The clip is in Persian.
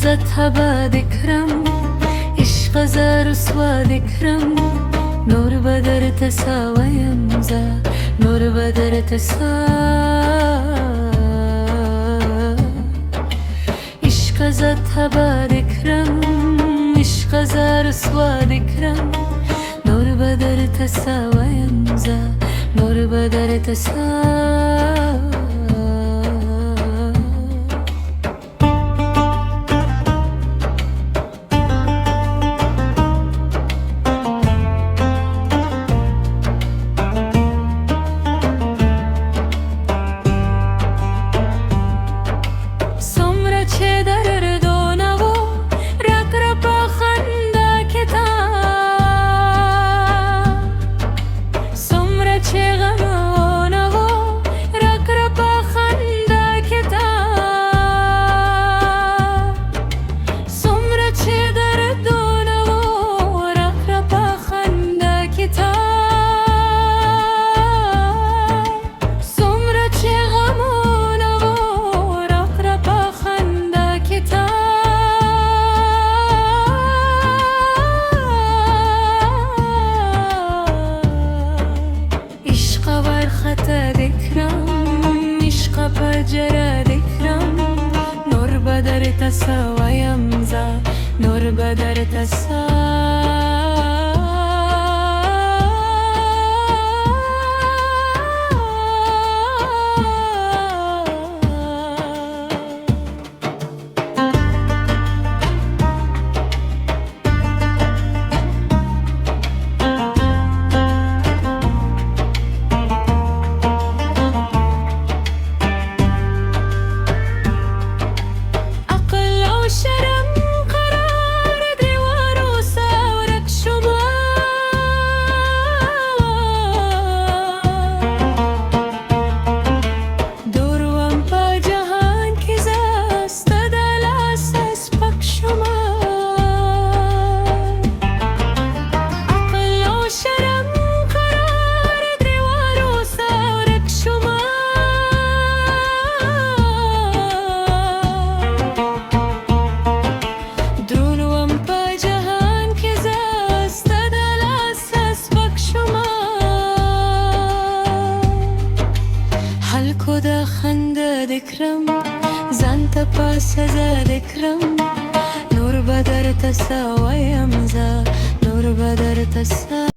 زدها بذكرم عشق رسوا ذكرم نور بدر تساوى يمزى نور بدر تساوى عشق زدها بذكرم عشق رسوا ذكرم نور بدر تساوى يمزى نور بدر تساوى جرى ذكرم نور بدر تساوى يمزى نور بدر تساوى خدا خنده ذكرم زنت پاس ذكرم نور بدر تساوى يمزى نور بدر تساوى